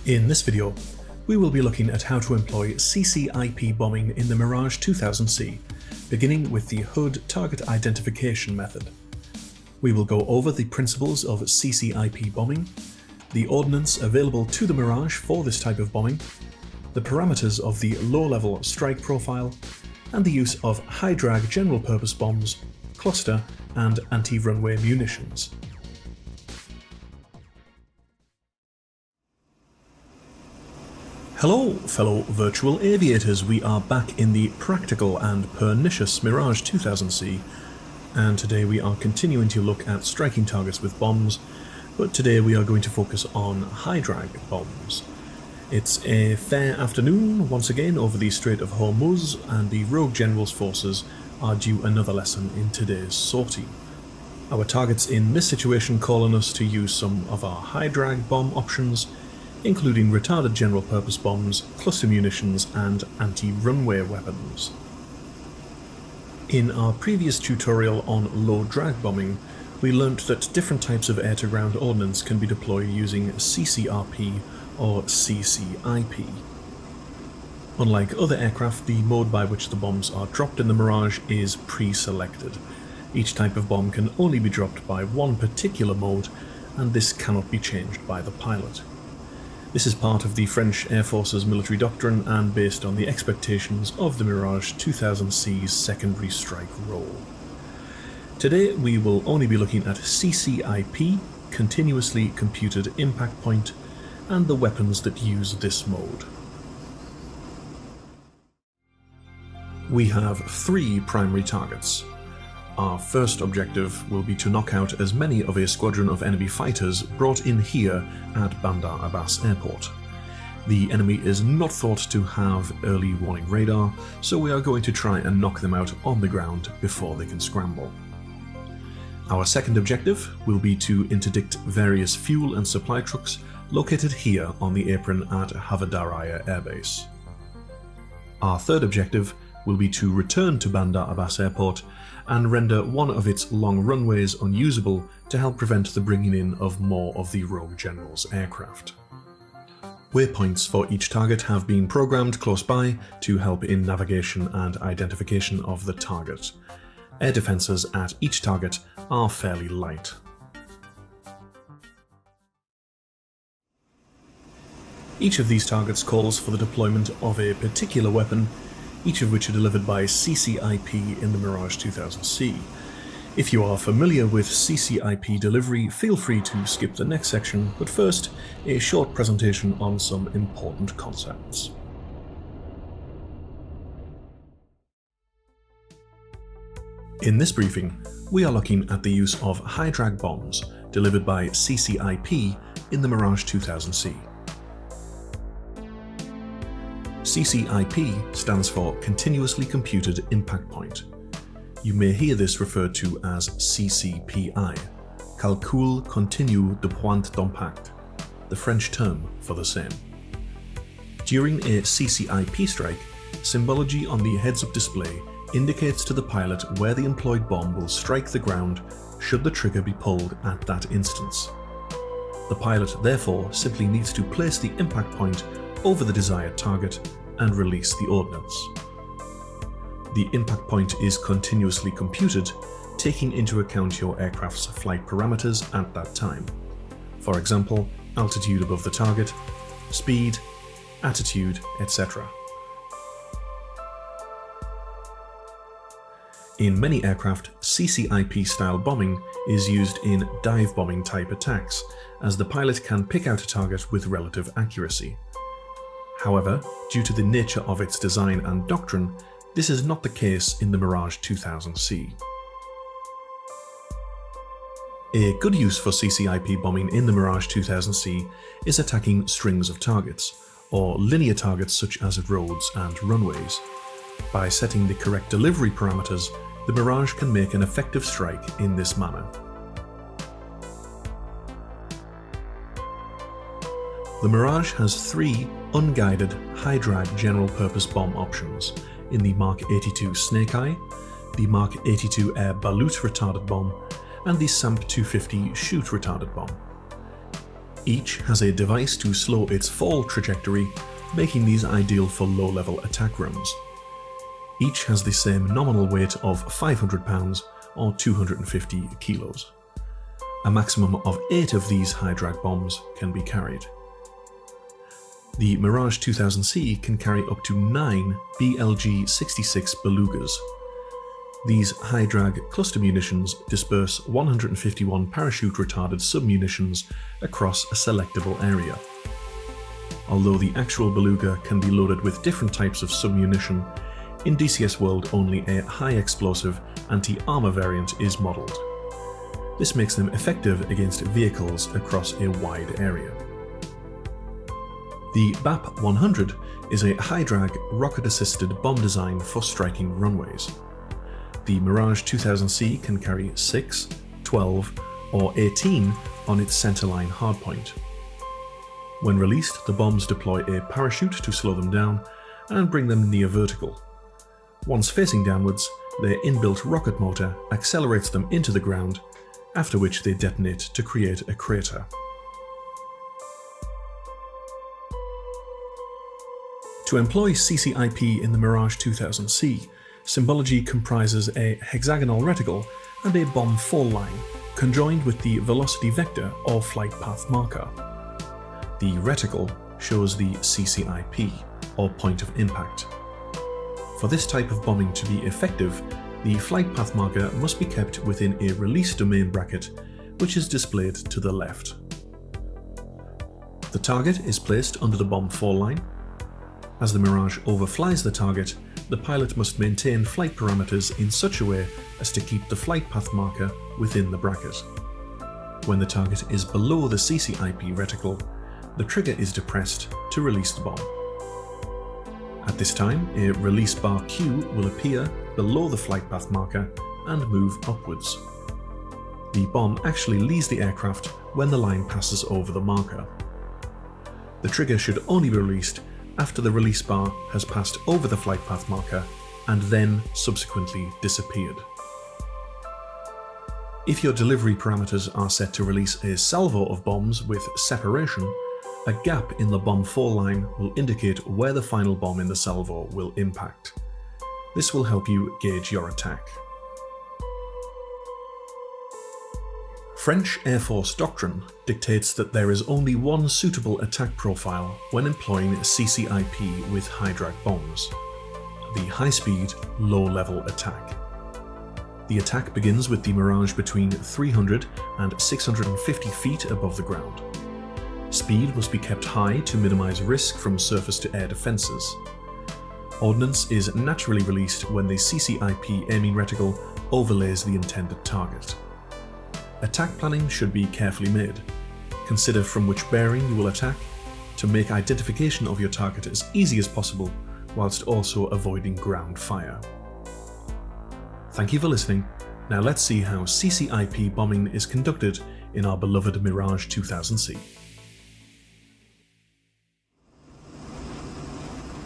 In this video, we will be looking at how to employ CCIP bombing in the Mirage 2000C, beginning with the HUD target identification method. We will go over the principles of CCIP bombing, the ordnance available to the Mirage for this type of bombing, the parameters of the low-level strike profile, and the use of high-drag general-purpose bombs, cluster, and anti-runway munitions. Hello fellow virtual aviators, we are back in the practical and pernicious Mirage 2000C, and today we are continuing to look at striking targets with bombs, but today we are going to focus on high-drag bombs. It's a fair afternoon once again over the Strait of Hormuz, and the Rogue General's forces are due another lesson in today's sortie. Our targets in this situation call on us to use some of our high-drag bomb options, including retarded general-purpose bombs, cluster munitions, and anti-runway weapons. In our previous tutorial on low-drag bombing, we learnt that different types of air-to-ground ordnance can be deployed using CCRP or CCIP. Unlike other aircraft, the mode by which the bombs are dropped in the Mirage is pre-selected. Each type of bomb can only be dropped by one particular mode, and this cannot be changed by the pilot. This is part of the French Air Force's military doctrine and based on the expectations of the Mirage 2000C's secondary strike role. Today we will only be looking at CCIP, continuously computed impact point, and the weapons that use this mode. We have three primary targets. Our first objective will be to knock out as many of a squadron of enemy fighters brought in here at Bandar Abbas Airport. The enemy is not thought to have early warning radar, so we are going to try and knock them out on the ground before they can scramble. Our second objective will be to interdict various fuel and supply trucks located here on the apron at Havadaraya Airbase. Our third objective will be to return to Bandar Abbas Airport and render one of its long runways unusable to help prevent the bringing in of more of the Rogue General's aircraft. Waypoints for each target have been programmed close by to help in navigation and identification of the target. Air defences at each target are fairly light. Each of these targets calls for the deployment of a particular weapon, each of which are delivered by CCIP in the Mirage 2000C. If you are familiar with CCIP delivery, feel free to skip the next section, but first, a short presentation on some important concepts. In this briefing, we are looking at the use of high-drag bombs delivered by CCIP in the Mirage 2000C. CCIP stands for Continuously Computed Impact Point. You may hear this referred to as CCPI, Calcul Continu de Point d'Impact, the French term for the same. During a CCIP strike, symbology on the heads-up display indicates to the pilot where the employed bomb will strike the ground should the trigger be pulled at that instance. The pilot therefore simply needs to place the impact point over the desired target and release the ordnance. The impact point is continuously computed, taking into account your aircraft's flight parameters at that time. For example, altitude above the target, speed, attitude, etc. In many aircraft, CCIP-style bombing is used in dive bombing type attacks, as the pilot can pick out a target with relative accuracy. However, due to the nature of its design and doctrine, this is not the case in the Mirage 2000C. A good use for CCIP bombing in the Mirage 2000C is attacking strings of targets, or linear targets such as roads and runways. By setting the correct delivery parameters, the Mirage can make an effective strike in this manner. The Mirage has three unguided, high-drag general-purpose bomb options in the Mark 82 Snake Eye, the Mark 82 Air Ballute Retarded bomb, and the SAMP 250 chute retarded bomb. Each has a device to slow its fall trajectory, making these ideal for low-level attack runs. Each has the same nominal weight of 500 pounds or 250 kilos. A maximum of 8 of these high-drag bombs can be carried. The Mirage 2000C can carry up to 9 BLG-66 Belougas. These high-drag cluster munitions disperse 151 parachute-retarded submunitions across a selectable area. Although the actual Beluga can be loaded with different types of submunition, in DCS World only a high-explosive anti-armor variant is modelled. This makes them effective against vehicles across a wide area. The BAP 100 is a high-drag, rocket-assisted bomb design for striking runways. The Mirage 2000C can carry 6, 12 or 18 on its centerline hardpoint. When released, the bombs deploy a parachute to slow them down and bring them near vertical. Once facing downwards, their inbuilt rocket motor accelerates them into the ground, after which they detonate to create a crater. To employ CCIP in the Mirage 2000C, symbology comprises a hexagonal reticle and a bomb fall line, conjoined with the velocity vector or flight path marker. The reticle shows the CCIP, or point of impact. For this type of bombing to be effective, the flight path marker must be kept within a release domain bracket, which is displayed to the left. The target is placed under the bomb fall line. As the Mirage overflies the target, the pilot must maintain flight parameters in such a way as to keep the flight path marker within the bracket. When the target is below the CCIP reticle, the trigger is depressed to release the bomb. At this time, a release bar Q will appear below the flight path marker and move upwards. The bomb actually leaves the aircraft when the line passes over the marker. The trigger should only be released after the release bar has passed over the flight path marker and then subsequently disappeared. If your delivery parameters are set to release a salvo of bombs with separation, a gap in the bomb fall line will indicate where the final bomb in the salvo will impact. This will help you gauge your attack. French Air Force doctrine dictates that there is only one suitable attack profile when employing CCIP with high-drag bombs: the high-speed, low-level attack. The attack begins with the Mirage between 300 and 650 feet above the ground. Speed must be kept high to minimise risk from surface-to-air defences. Ordnance is naturally released when the CCIP aiming reticle overlays the intended target. Attack planning should be carefully made. Consider from which bearing you will attack to make identification of your target as easy as possible, whilst also avoiding ground fire. Thank you for listening. Now let's see how CCIP bombing is conducted in our beloved Mirage 2000C.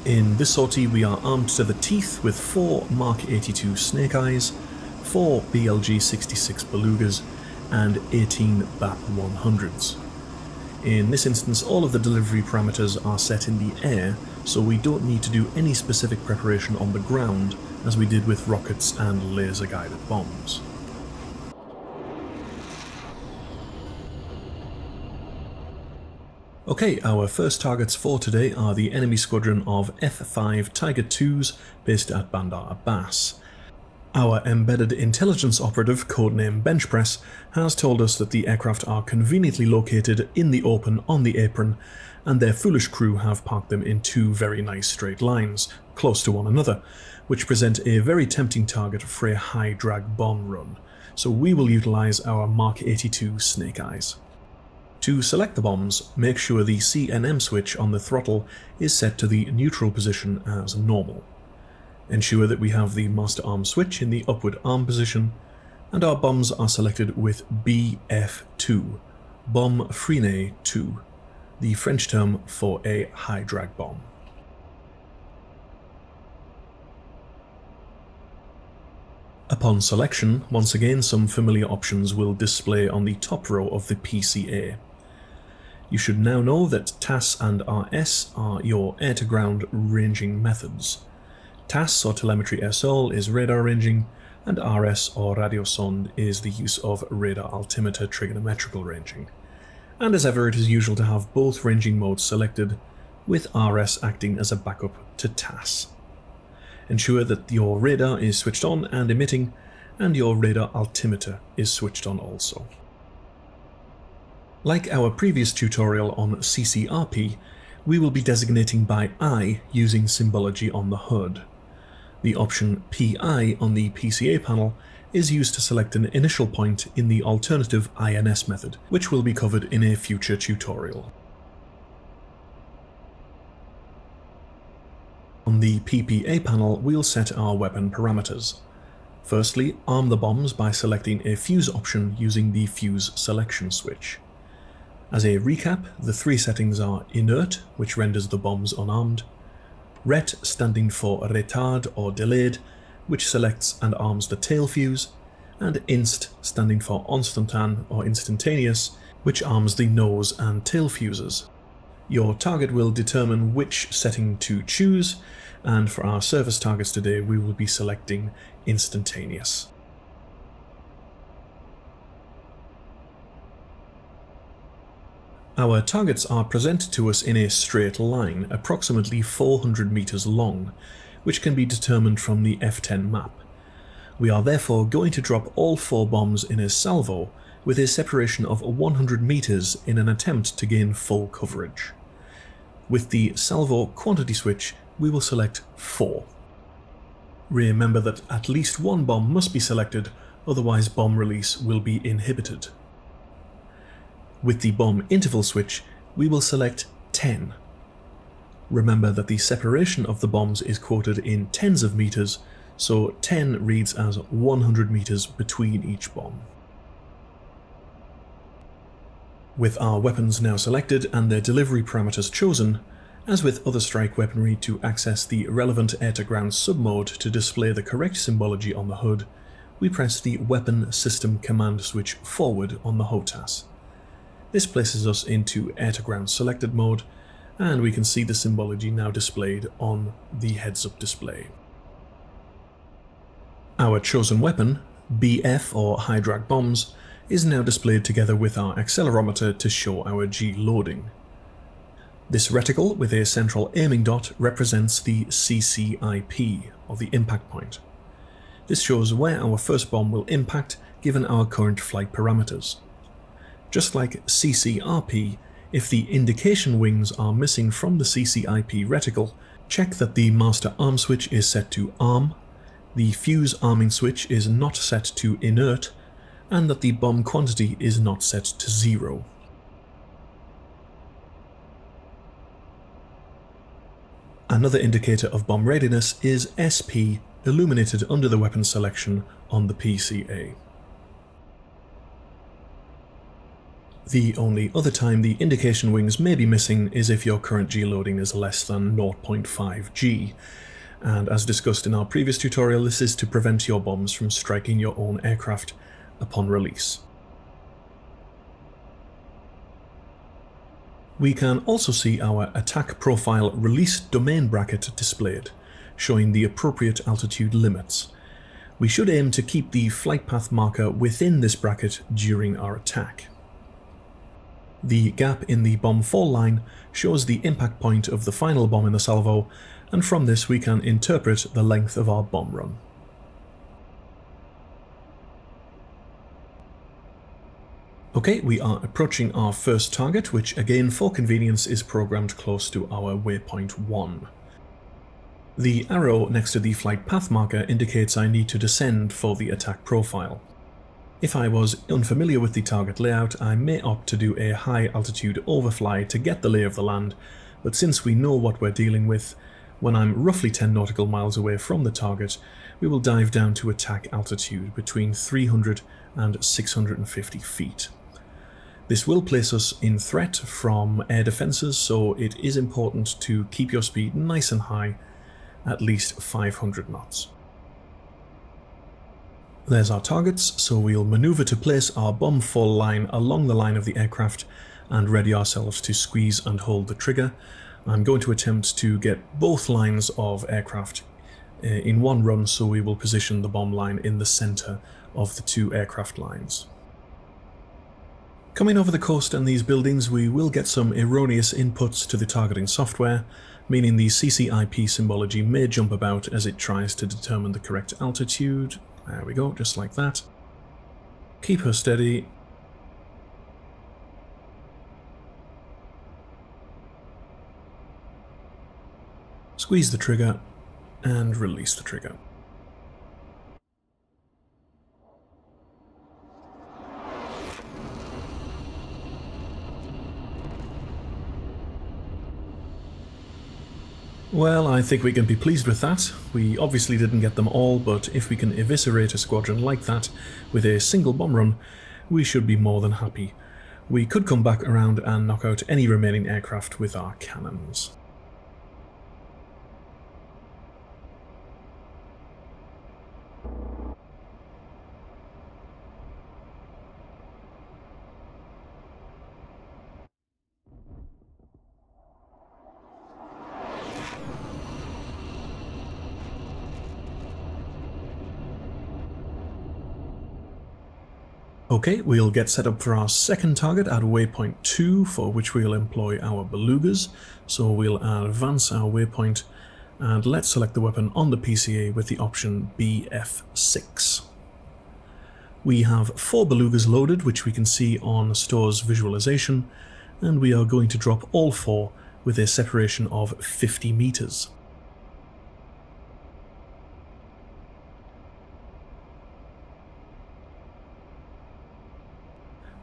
In this sortie we are armed to the teeth with 4 Mark 82 Snake Eyes, 4 BLG-66 Belugas and 18 BAP 100s. In this instance all of the delivery parameters are set in the air, so we don't need to do any specific preparation on the ground as we did with rockets and laser guided bombs. Okay, our first targets for today are the enemy squadron of F-5 Tiger IIs based at Bandar Abbas. Our embedded intelligence operative, codename Benchpress, has told us that the aircraft are conveniently located in the open on the apron, and their foolish crew have parked them in 2 very nice straight lines, close to one another, which present a very tempting target for a high-drag bomb run, so we will utilise our Mark 82 Snake Eyes. To select the bombs, make sure the C&M switch on the throttle is set to the neutral position as normal. Ensure that we have the master arm switch in the upward arm position, and our bombs are selected with BF2, Bomb Freinay 2, the French term for a high drag bomb. Upon selection, once again some familiar options will display on the top row of the PCA. You should now know that TAS and RS are your air-to-ground ranging methods. TAS or telemetry air sol is radar ranging, and RS or radiosonde is the use of radar altimeter trigonometrical ranging. And as ever, it is usual to have both ranging modes selected, with RS acting as a backup to TAS. Ensure that your radar is switched on and emitting, and your radar altimeter is switched on also. Like our previous tutorial on CCRP, we will be designating by I using symbology on the HUD. The option PI on the PCA panel is used to select an initial point in the alternative INS method, which will be covered in a future tutorial. On the PPA panel, we'll set our weapon parameters. Firstly, arm the bombs by selecting a fuse option using the fuse selection switch. As a recap, the three settings are inert, which renders the bombs unarmed, RET standing for retard or delayed, which selects and arms the tail fuse, and inst standing for instantan or instantaneous, which arms the nose and tail fuses. Your target will determine which setting to choose, and for our service targets today we will be selecting instantaneous. Our targets are presented to us in a straight line, approximately 400 meters long, which can be determined from the F10 map. We are therefore going to drop all 4 bombs in a salvo, with a separation of 100 meters in an attempt to gain full coverage. With the salvo quantity switch, we will select 4. Remember that at least 1 bomb must be selected, otherwise bomb release will be inhibited. With the bomb interval switch, we will select 10. Remember that the separation of the bombs is quoted in tens of meters, so 10 reads as 100 meters between each bomb. With our weapons now selected and their delivery parameters chosen, as with other strike weaponry, to access the relevant air-to-ground submode to display the correct symbology on the HUD, we press the Weapon System Command switch forward on the HOTAS. This places us into air-to-ground selected mode, and we can see the symbology now displayed on the heads-up display. Our chosen weapon, BF or high drag bombs, is now displayed together with our accelerometer to show our G loading. This reticle with a central aiming dot represents the CCIP, or the impact point. This shows where our first bomb will impact given our current flight parameters. Just like CCRP, if the indication wings are missing from the CCIP reticle, check that the master arm switch is set to arm, the fuse arming switch is not set to inert, and that the bomb quantity is not set to 0. Another indicator of bomb readiness is SP illuminated under the weapon selection on the PCA. The only other time the indication wings may be missing is if your current G loading is less than 0.5 G, and as discussed in our previous tutorial, this is to prevent your bombs from striking your own aircraft upon release. We can also see our attack profile release domain bracket displayed, showing the appropriate altitude limits. We should aim to keep the flight path marker within this bracket during our attack. The gap in the bomb fall line shows the impact point of the final bomb in the salvo, and from this we can interpret the length of our bomb run. Okay, we are approaching our first target, which again for convenience is programmed close to our waypoint 1. The arrow next to the flight path marker indicates I need to descend for the attack profile. If I was unfamiliar with the target layout, I may opt to do a high altitude overfly to get the lay of the land, but since we know what we're dealing with, when I'm roughly 10 nautical miles away from the target, we will dive down to attack altitude between 300 and 650 feet. This will place us in threat from air defences, so it is important to keep your speed nice and high, at least 500 knots. There's our targets, so we'll manoeuvre to place our bomb fall line along the line of the aircraft and ready ourselves to squeeze and hold the trigger. I'm going to attempt to get both lines of aircraft in one run, so we will position the bomb line in the centre of the two aircraft lines. Coming over the coast and these buildings, we will get some erroneous inputs to the targeting software, meaning the CCIP symbology may jump about as it tries to determine the correct altitude. There we go, just like that. Keep her steady. Squeeze the trigger and release the trigger. Well, I think we can be pleased with that. We obviously didn't get them all, but if we can eviscerate a squadron like that with a single bomb run, we should be more than happy. We could come back around and knock out any remaining aircraft with our cannons. Okay, we'll get set up for our second target at waypoint 2, for which we'll employ our Belugas. So we'll advance our waypoint and let's select the weapon on the PCA with the option BF6. We have 4 Belugas loaded, which we can see on Store's visualization, and we are going to drop all 4 with a separation of 50 meters.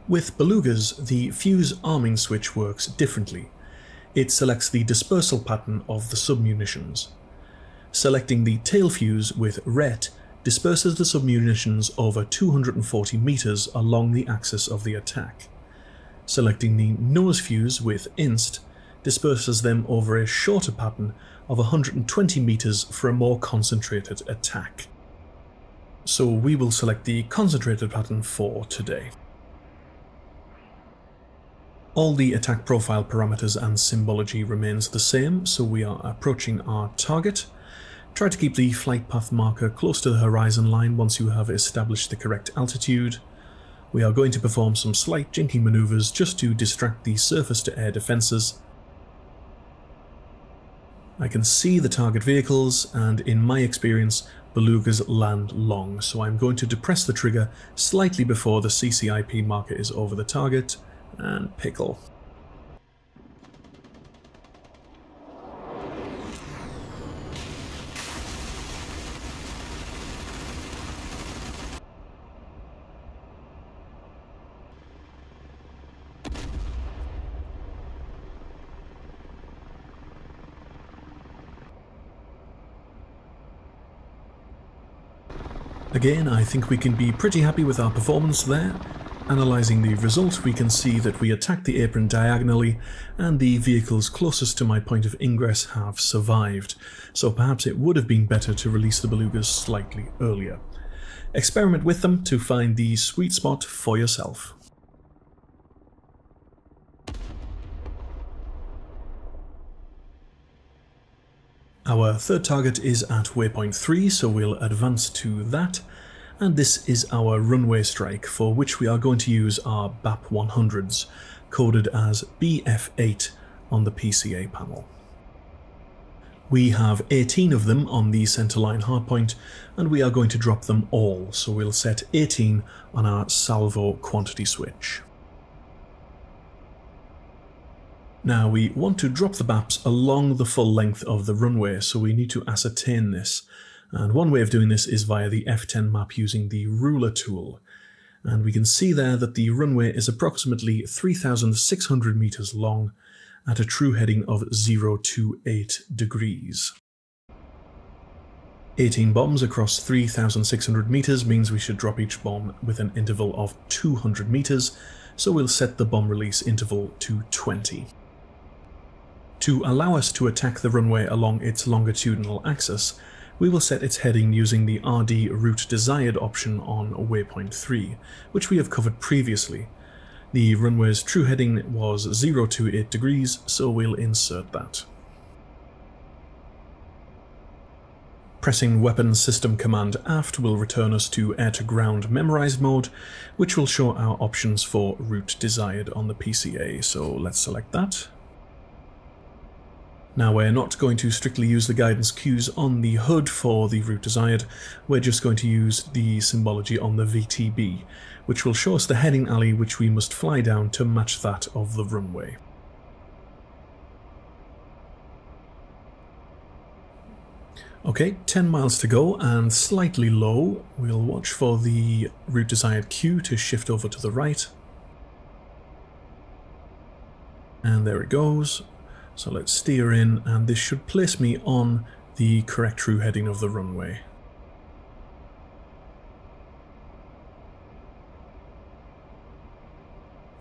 With Belugas, the fuse arming switch works differently. It selects the dispersal pattern of the submunitions. Selecting the tail fuse with RET disperses the submunitions over 240 meters along the axis of the attack. Selecting the nose fuse with INST disperses them over a shorter pattern of 120 meters for a more concentrated attack. So we will select the concentrated pattern for today. All the attack profile parameters and symbology remains the same, so we are approaching our target. Try to keep the flight path marker close to the horizon line once you have established the correct altitude. We are going to perform some slight jinking maneuvers just to distract the surface-to-air defences. I can see the target vehicles, and in my experience, Belugas land long, so I'm going to depress the trigger slightly before the CCIP marker is over the target, and pickle. Again, I think we can be pretty happy with our performance there. Analysing the result, we can see that we attacked the apron diagonally and the vehicles closest to my point of ingress have survived, so perhaps it would have been better to release the Belugas slightly earlier. Experiment with them to find the sweet spot for yourself. Our third target is at waypoint 3, so we'll advance to that. And this is our runway strike, for which we are going to use our BAP 100s, coded as BF8 on the PCA panel. We have 18 of them on the centerline hardpoint, and we are going to drop them all, so we'll set 18 on our salvo quantity switch. Now we want to drop the BAPs along the full length of the runway, so we need to ascertain this. And one way of doing this is via the F10 map using the ruler tool. And we can see there that the runway is approximately 3,600 meters long at a true heading of 028 degrees. 18 bombs across 3,600 meters means we should drop each bomb with an interval of 200 meters, so we'll set the bomb release interval to 20. To allow us to attack the runway along its longitudinal axis, we will set its heading using the RD Route Desired option on waypoint 3, which we have covered previously. The runway's true heading was 028 degrees, so we'll insert that. Pressing Weapon System Command Aft will return us to air-to-ground memorized mode, which will show our options for route desired on the PCA, so let's select that. Now we're not going to strictly use the guidance cues on the HUD for the route desired, we're just going to use the symbology on the VTB, which will show us the heading alley which we must fly down to match that of the runway. Okay, 10 miles to go and slightly low. We'll watch for the route desired cue to shift over to the right. And there it goes. So let's steer in, and this should place me on the correct true heading of the runway.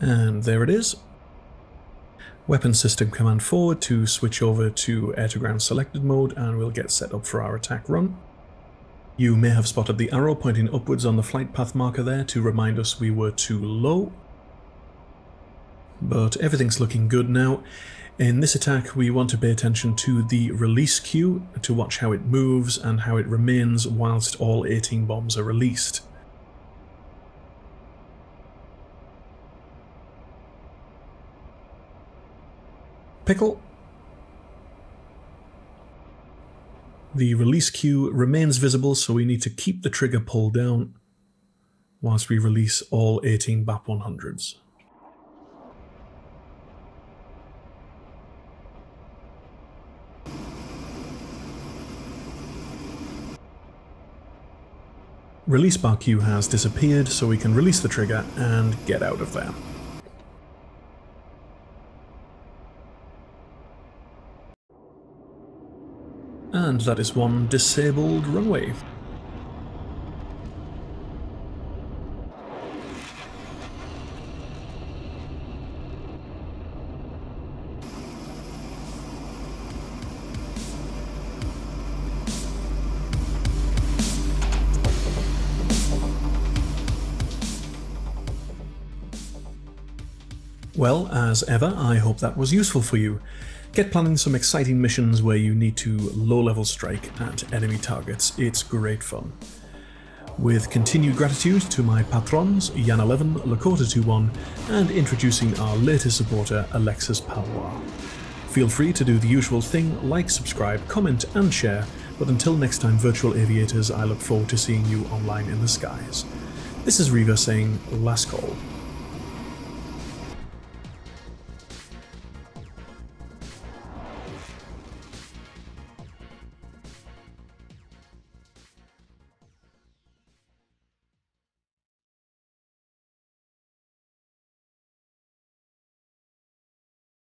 And there it is. Weapon System Command Forward to switch over to air-to-ground selected mode, and we'll get set up for our attack run. You may have spotted the arrow pointing upwards on the flight path marker there to remind us we were too low. But everything's looking good now. In this attack we want to pay attention to the release cue to watch how it moves and how it remains whilst all 18 bombs are released. Pickle. The release cue remains visible, so we need to keep the trigger pulled down whilst we release all 18 BAP 100s. Release bar cue has disappeared, so we can release the trigger and get out of there. And that is one disabled runway. Well, as ever, I hope that was useful for you. Get planning some exciting missions where you need to low-level strike at enemy targets. It's great fun. With continued gratitude to my patrons, Yan11, Lakota21, and introducing our latest supporter, Alexis Palois. Feel free to do the usual thing, like, subscribe, comment, and share, but until next time, virtual aviators, I look forward to seeing you online in the skies. This is Reiver saying, last call.